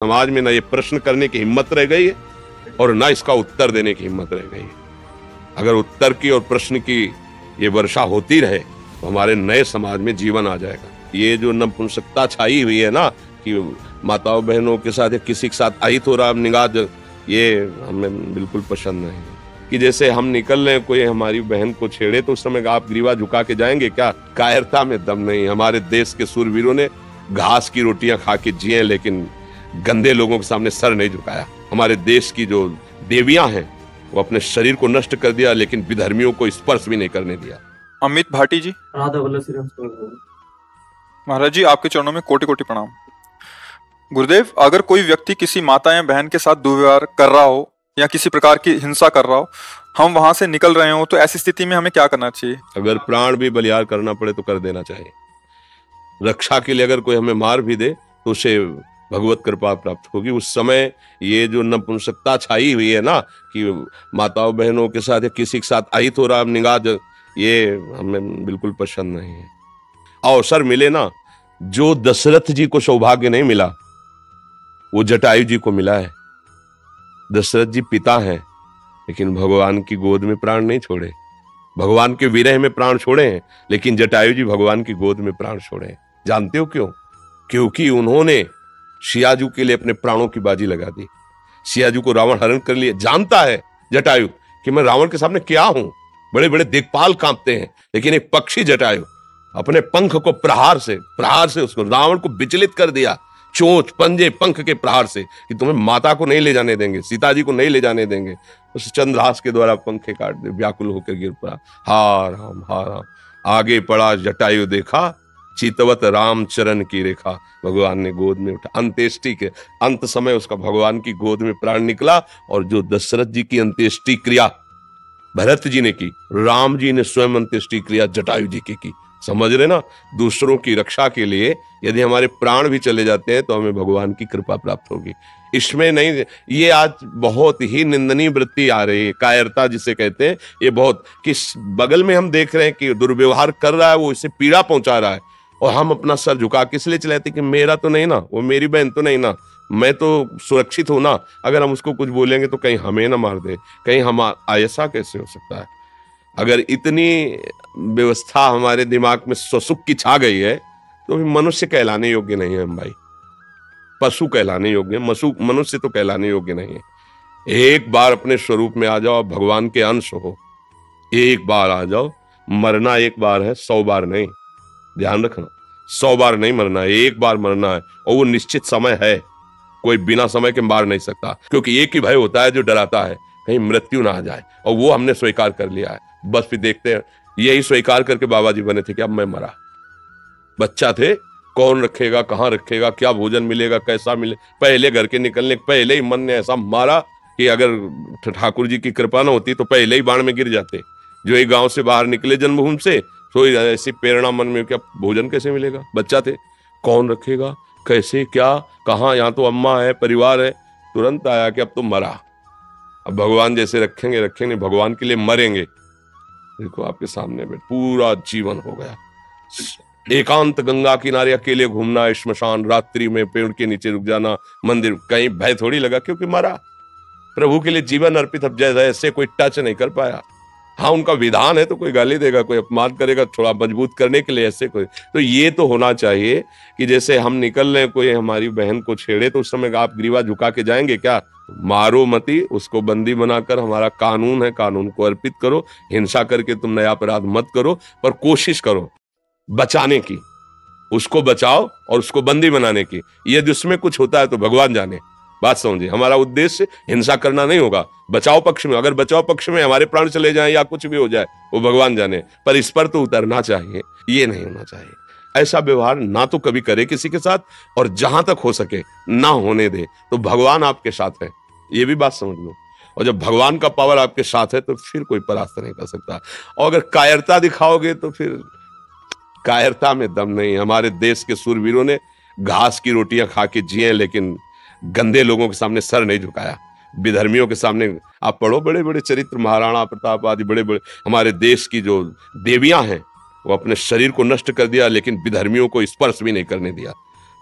समाज में ना ये प्रश्न करने की हिम्मत रह गई है और ना इसका उत्तर देने की हिम्मत रह गई है। अगर उत्तर की और प्रश्न की ये वर्षा होती रहे तो हमारे नए समाज में जीवन आ जाएगा। ये जो नपुंसकता छाई हुई है ना कि माताओं बहनों के साथ या किसी के साथ अहित हो रहा निगाह, ये हमें बिल्कुल पसंद नहीं है। कि जैसे हम निकल रहे हैं, कोई हमारी बहन को छेड़े तो उस समय आप ग्रीवा झुका के जाएंगे क्या? कायरता में दम नहीं। हमारे देश के सूरवीरों ने घास की रोटियां खा के जिए, लेकिन गंदे लोगों के सामने सर नहीं झुकाया। हमारे देश की जो देवियां हैं वो अपने शरीर को नष्ट कर दिया, लेकिन विधर्मियों को स्पर्श भी नहीं करने दिया। अमित भाटी जी, महाराज जी, आपके चरणों में कोटि कोटि प्रणाम। गुरुदेव, अगर कोई व्यक्ति किसी माता या बहन के साथ दुर्व्यवहार कर रहा हो या किसी प्रकार की हिंसा कर रहा हो, हम वहां से निकल रहे हो, तो ऐसी स्थिति में हमें क्या करना चाहिए? अगर प्राण भी बलिहार करना पड़े तो कर देना चाहिए। रक्षा के लिए अगर कोई हमें मार भी दे तो उसे भगवत कृपा प्राप्त होगी। उस समय ये जो नपुंसकता छाई हुई है ना कि माताओं बहनों के साथ या किसी के साथ अहित हो रहा निगाह, ये हमें बिल्कुल पसंद नहीं है। अवसर मिले ना, जो दशरथ जी को सौभाग्य नहीं मिला वो जटायु जी को मिला है। दशरथ जी पिता हैं, लेकिन भगवान की गोद में प्राण नहीं छोड़े। भगवान के विरह में प्राण छोड़े हैं, लेकिन जटायु जी भगवान की गोद में प्राण छोड़े हैं। जानते हो क्यों? क्योंकि उन्होंने सियाजू के लिए अपने प्राणों की बाजी लगा दी। सियाजू को रावण हरण कर लिया। जानता है जटायु कि मैं रावण के सामने क्या हूं। बड़े बड़े दिक्पाल कांपते हैं, लेकिन एक पक्षी जटायु अपने पंख को प्रहार से उसको रावण को विचलित कर दिया। चोंच पंजे पंख के प्रहार से कि तुम्हें माता को नहीं ले जाने देंगे, सीता जी को नहीं ले जाने देंगे। उस चंद्रहास के द्वारा पंखे काट दे, व्याकुल होकर गिर पड़ा। हार हम आगे पड़ा जटायु देखा, चितवत राम चरण की रेखा। भगवान ने गोद में उठा। अंत्येष्टि के अंत समय उसका भगवान की गोद में प्राण निकला। और जो दशरथ जी की अंत्येष्टि क्रिया भरत जी ने की, राम जी ने स्वयं अंत्येष्टि क्रिया जटायु जी की। समझ रहे ना? दूसरों की रक्षा के लिए यदि हमारे प्राण भी चले जाते हैं तो हमें भगवान की कृपा प्राप्त होगी। इसमें नहीं, ये आज बहुत ही निंदनीय वृत्ति आ रही है, कायरता जिसे कहते हैं। ये बहुत किस बगल में हम देख रहे हैं कि दुर्व्यवहार कर रहा है, वो इसे पीड़ा पहुंचा रहा है, और हम अपना सर झुका के इसलिए चलाते कि मेरा तो नहीं ना, वो मेरी बहन तो नहीं ना, मैं तो सुरक्षित हूं ना। अगर हम उसको कुछ बोलेंगे तो कहीं हमें ना मार दे, कहीं हम ऐसा कैसे हो सकता है? अगर इतनी व्यवस्था हमारे दिमाग में स्वसुख की छा गई है तो मनुष्य कहलाने योग्य नहीं है हम भाई। पशु कहलाने योग्य है, मनुष्य तो कहलाने योग्य नहीं है। एक बार अपने स्वरूप में आ जाओ, भगवान के अंश हो। एक बार आ जाओ। मरना एक बार है, 100 बार नहीं। ध्यान रखना, 100 बार नहीं मरना है, एक बार मरना है, और वो निश्चित समय है। कोई बिना समय के मार नहीं सकता, क्योंकि एक ही भय होता है जो डराता है, कहीं मृत्यु ना आ जाए, और वो हमने स्वीकार कर लिया है। बस फिर देखते हैं, यही स्वीकार करके बाबा जी बने थे कि अब मैं मरा। बच्चा थे, कौन रखेगा, कहां रखेगा, क्या भोजन मिलेगा, कैसा मिले, पहले घर के निकलने पहले ही मन ने ऐसा मारा कि अगर ठाकुर जी की कृपा न होती तो पहले ही बाण में गिर जाते। जो एक गांव से बाहर निकले जन्मभूमि से, तो ऐसी प्रेरणा मन में, क्या भोजन कैसे मिलेगा? बच्चा थे, कौन रखेगा, कैसे, क्या, कहाँ, यहाँ तो अम्मा है, परिवार है। तुरंत आया कि अब तो मरा, अब भगवान जैसे रखेंगे, भगवान के लिए मरेंगे। देखो आपके सामने में पूरा जीवन हो गया। एकांत गंगा किनारे अकेले घूमना, श्मशान, रात्रि में पेड़ के नीचे रुक जाना, मंदिर, कहीं भय थोड़ी लगा, क्योंकि मरा। प्रभु के लिए जीवन अर्पित। अब जैसे कोई टच नहीं कर पाया। हाँ, उनका विधान है तो कोई गाली देगा, कोई अपमान करेगा, थोड़ा मजबूत करने के लिए ऐसे कोई। तो ये तो होना चाहिए कि जैसे हम निकल रहे हैं, कोई हमारी बहन को छेड़े तो उस समय आप ग्रीवा झुका के जाएंगे क्या? मारो मती, उसको बंदी बनाकर, हमारा कानून है, कानून को अर्पित करो। हिंसा करके तुम नया अपराध मत करो, पर कोशिश करो बचाने की। उसको बचाओ और उसको बंदी बनाने की। यदि उसमें कुछ होता है तो भगवान जाने। बात समझिए, हमारा उद्देश्य हिंसा करना नहीं होगा। बचाव पक्ष में, अगर बचाव पक्ष में हमारे प्राण चले जाएं या कुछ भी हो जाए, वो भगवान जाने, पर इस पर तो उतरना चाहिए। ये नहीं होना चाहिए। ऐसा व्यवहार ना तो कभी करे किसी के साथ, और जहां तक हो सके ना होने दे। तो भगवान आपके साथ है, ये भी बात समझ लो। और जब भगवान का पावर आपके साथ है तो फिर कोई परास्त नहीं कर सकता। और अगर कायरता दिखाओगे तो फिर कायरता में दम नहीं। हमारे देश के सूरवीरों ने घास की रोटियां खा के जिए, लेकिन गंदे लोगों के सामने सर नहीं झुकाया। विधर्मियों के सामने आप पढ़ो, बड़े बड़े चरित्र, महाराणा प्रताप आदि बड़े बड़े हमारे देश की जो देवियां हैं, वो अपने शरीर को नष्ट कर दिया, लेकिन विधर्मियों को स्पर्श भी नहीं करने दिया।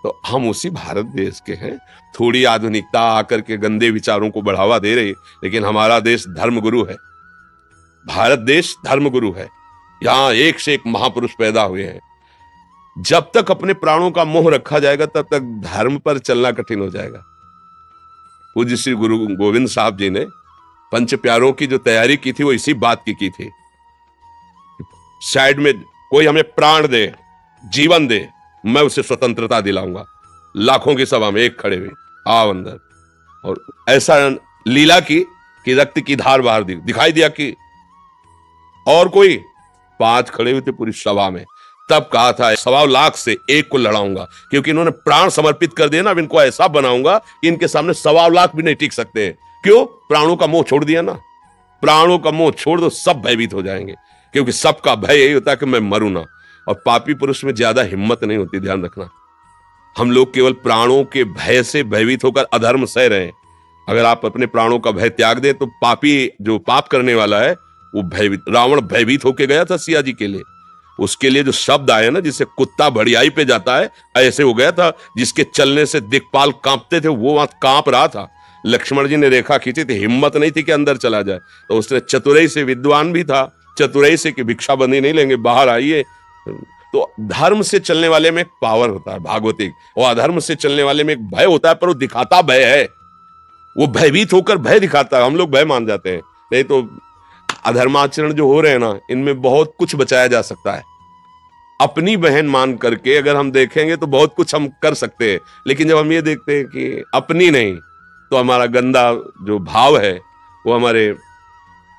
तो हम उसी भारत देश के हैं। थोड़ी आधुनिकता आकर के गंदे विचारों को बढ़ावा दे रही, लेकिन हमारा देश धर्मगुरु है। भारत देश धर्मगुरु है। यहाँ एक से एक महापुरुष पैदा हुए हैं। जब तक अपने प्राणों का मोह रखा जाएगा तब तक धर्म पर चलना कठिन हो जाएगा। पूज्य श्री गुरु गोविंद साहब जी ने पंच प्यारों की जो तैयारी की थी वो इसी बात की थी। साइड में कोई हमें प्राण दे, जीवन दे, मैं उसे स्वतंत्रता दिलाऊंगा। लाखों की सभा में एक खड़े हुए, आओ अंदर। और ऐसा लीला की कि रक्त की धार बाहर दिखाई दिया कि और कोई 5 खड़े हुए थे पूरी सभा में। तब कहा था 1.25 लाख से एक को लड़ाऊंगा, क्योंकि इन्होंने प्राण समर्पित कर दिया ना। अब इनको ऐसा बनाऊंगा कि इनके सामने 1.25 लाख भी नहीं टिक सकते। क्यों? प्राणों का मोह छोड़ दिया ना। प्राणों का मोह छोड़ दो, सब भयभीत हो जाएंगे, क्योंकि सबका भय यही होता है कि मैं मरूं ना। और पापी पुरुष में ज्यादा हिम्मत नहीं होती, ध्यान रखना। हम लोग केवल प्राणों के भय से भयभीत होकर अधर्म सह रहे हैं। अगर आप अपने प्राणों का भय त्याग दें तो पापी जो पाप करने वाला है वो भयभीत, रावण भयभीत होके गया था सिया जी के लिए। उसके लिए जो शब्द आए ना, जिसे कुत्ता बढ़ियाई पे जाता है, ऐसे हो गया था। जिसके चलने से दिक्पाल कांपते थे वो वहां कांप रहा था। लक्ष्मण जी ने रेखा खींची थी, हिम्मत नहीं थी कि अंदर चला जाए, तो उसने चतुराई से, विद्वान भी था, चतुराई से कि भिक्षा बंदी नहीं लेंगे, बाहर आइए। तो धर्म से चलने वाले में एक पावर होता है भागवतिक, और अधर्म से चलने वाले में एक भय होता है, पर वो दिखाता भय है। वो भयभीत होकर भय दिखाता है, हम लोग भय मान जाते हैं। नहीं तो अधर्माचरण जो हो रहे हैं ना, इनमें बहुत कुछ बचाया जा सकता है। अपनी बहन मान करके अगर हम देखेंगे तो बहुत कुछ हम कर सकते हैं, लेकिन जब हम ये देखते हैं कि अपनी नहीं, तो हमारा गंदा जो भाव है वो हमारे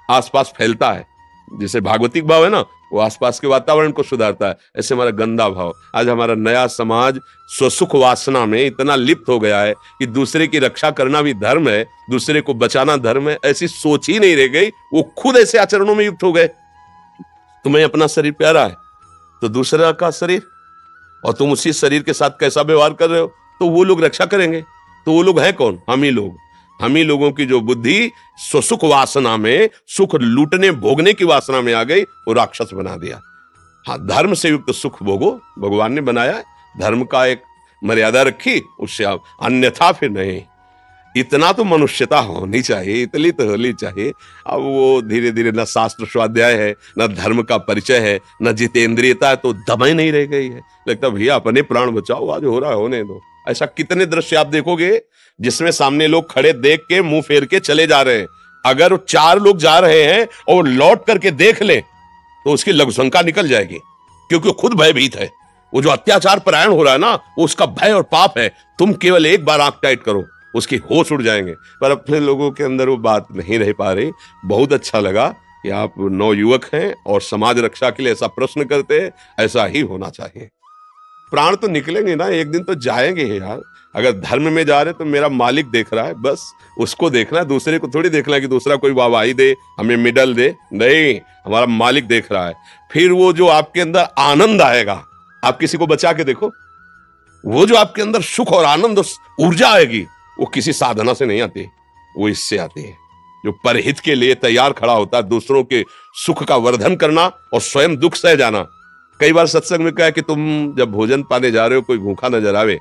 आसपास फैलता है। जैसे भागवतिक भाव है ना, वो आसपास के वातावरण को सुधारता है, ऐसे हमारा गंदा भाव। आज हमारा नया समाज स्वसुख वासना में इतना लिप्त हो गया है कि दूसरे की रक्षा करना भी धर्म है, दूसरे को बचाना धर्म है, ऐसी सोच ही नहीं रह गई। वो खुद ऐसे आचरणों में युक्त हो गए। तुम्हें अपना शरीर प्यारा है तो दूसरा का शरीर, और तुम उसी शरीर के साथ कैसा व्यवहार कर रहे हो, तो वो लोग रक्षा करेंगे। तो वो लोग हैं कौन? हम ही लोग। हम ही लोगों की जो बुद्धि स्वसुख वासना में, सुख लूटने भोगने की वासना में आ गई, वो राक्षस बना दिया। हाँ, धर्म से युक्त सुख भोगो, भगवान ने बनाया है। धर्म का एक मर्यादा रखी, उससे आप, अन्यथा फिर नहीं। इतना तो मनुष्यता होनी चाहिए, इतनी तो होनी चाहिए। अब वो धीरे धीरे न शास्त्र स्वाध्याय है, न धर्म का परिचय है, न जितेंद्रियता है, तो दबाई नहीं रह गई है। लगता भैया अपने प्राण बचाओ, आज हो रहा है होने दो। ऐसा कितने दृश्य आप देखोगे जिसमें सामने लोग खड़े देख के मुंह फेर के चले जा रहे हैं। अगर 4 लोग जा रहे हैं और लौट करके देख ले तो उसकी लघुशंका निकल जाएगी, क्योंकि खुद भयभीत है। वो जो अत्याचार परायण हो रहा है ना, वो उसका भय और पाप है। तुम केवल एक बार आंख टाइट करो, उसकी होश उड़ जाएंगे। पर अपने लोगों के अंदर वो बात नहीं रह पा रही। बहुत अच्छा लगा कि आप नवयुवक हैं और समाज रक्षा के लिए ऐसा प्रश्न करते हैं। ऐसा ही होना चाहिए। प्राण तो निकलेंगे ना, एक दिन तो जाएंगे ही यार। अगर धर्म में जा रहे तो मेरा मालिक देख रहा है, बस उसको देखना है, दूसरे को थोड़ी देखना है कि दूसरा कोई वाहवाही दे, हमें मेडल दे। नहीं, हमारा मालिक देख रहा है। फिर वो जो आपके अंदर आनंद आएगा, आप किसी को बचा के देखो, वो जो आपके अंदर सुख और आनंद, ऊर्जा आएगी, वो किसी साधना से नहीं आती, वो इससे आती है। जो परहित के लिए तैयार खड़ा होता है, दूसरों के सुख का वर्धन करना और स्वयं दुख सह जाना। कई बार सत्संग में कहा कि तुम जब भोजन पाने जा रहे हो, कोई भूखा नजर आवे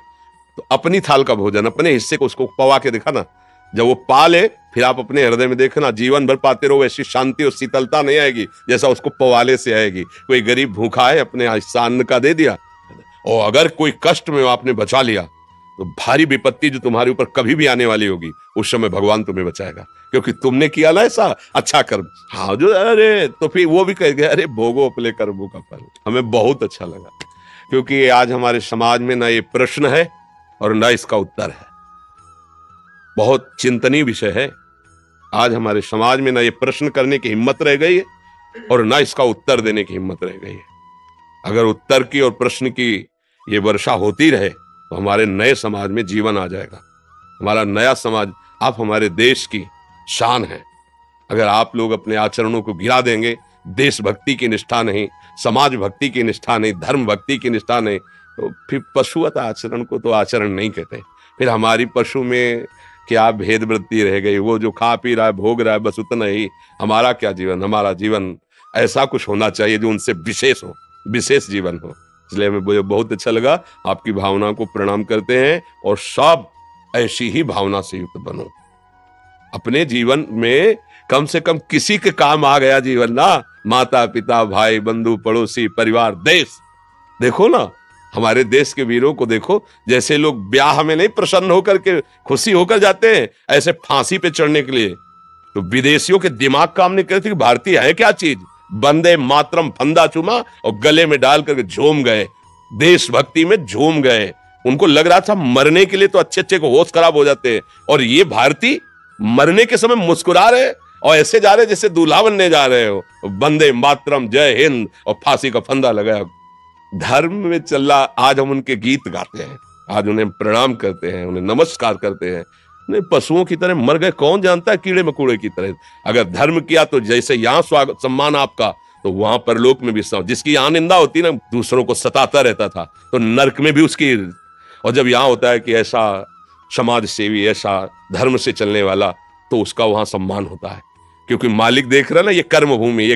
तो अपनी थाल का भोजन, अपने हिस्से को उसको पवा के दिखाना। जब वो पा ले, फिर आप अपने हृदय में देखना, जीवन भर पाते रहो, वैसी शांति और शीतलता नहीं आएगी जैसा उसको पवाले से आएगी। कोई गरीब भूखा है, अपने हिस्सा अन्न का दे दिया, और अगर कोई कष्ट में आपने बचा लिया, तो भारी विपत्ति जो तुम्हारे ऊपर कभी भी आने वाली होगी, उस समय भगवान तुम्हें बचाएगा, क्योंकि तुमने किया ना ऐसा अच्छा कर्म। हाँ, जो अरे, तो फिर वो भी कहेंगे अरे भोगो अपने कर्मों का फल। हमें बहुत अच्छा लगा, क्योंकि आज हमारे समाज में ना ये प्रश्न है और ना इसका उत्तर है। बहुत चिंतनीय विषय है। आज हमारे समाज में ना ये प्रश्न करने की हिम्मत रह गई है और ना इसका उत्तर देने की हिम्मत रह गई है। अगर उत्तर की और प्रश्न की ये वर्षा होती रहे तो हमारे नए समाज में जीवन आ जाएगा। हमारा नया समाज, आप हमारे देश की शान है। अगर आप लोग अपने आचरणों को गिरा देंगे, देशभक्ति की निष्ठा नहीं, समाज भक्ति की निष्ठा नहीं, धर्म भक्ति की निष्ठा नहीं, तो फिर पशुवत आचरण को तो आचरण नहीं कहते। फिर हमारी पशु में क्या भेद वृत्ति रह गई? वो जो खा पी रहा है, भोग रहा है, बस उतना ही। हमारा क्या जीवन? हमारा जीवन ऐसा कुछ होना चाहिए जो उनसे विशेष हो, विशेष जीवन हो। इसलिए हमें मुझे बहुत अच्छा लगा। आपकी भावना को प्रणाम करते हैं और सब ऐसी ही भावना से युक्त बनो। अपने जीवन में कम से कम किसी के काम आ गया जीवन ना, माता पिता भाई बंधु पड़ोसी परिवार देश। देखो ना हमारे देश के वीरों को देखो, जैसे लोग ब्याह में नहीं प्रसन्न होकर के खुशी होकर जाते हैं, ऐसे फांसी पे चढ़ने के लिए तो विदेशियों के दिमाग काम नहीं करते कि भारतीय है क्या चीज। वंदे मातरम फंदा चुमा और गले में डाल करके झूम गए, देशभक्ति में झूम गए। उनको लग रहा था मरने के लिए तो अच्छे अच्छे को होश खराब हो जाते हैं, और ये भारतीय मरने के समय मुस्कुरा रहे और ऐसे जा रहे जैसे दूल्हा बनने जा रहे हो। वंदे मातरम जय हिंद और फांसी का फंदा लगाया। धर्म में चल रहा, आज हम उनके गीत गाते हैं, आज उन्हें प्रणाम करते हैं, उन्हें नमस्कार करते हैं। नहीं, पशुओं की तरह मर गए, कौन जानता है, कीड़े मकोड़े की तरह। अगर धर्म किया तो जैसे यहाँ स्वागत सम्मान आपका, तो वहां परलोक में भी जिसकी यहाँ निंदा होती ना, दूसरों को सताता रहता था, तो नरक में भी उसकी। और जब यहाँ होता है कि ऐसा समाज सेवी, ऐसा धर्म से चलने वाला, तो उसका वहां सम्मान होता है, क्योंकि मालिक देख रहा है ना, ये कर्म भूमि, ये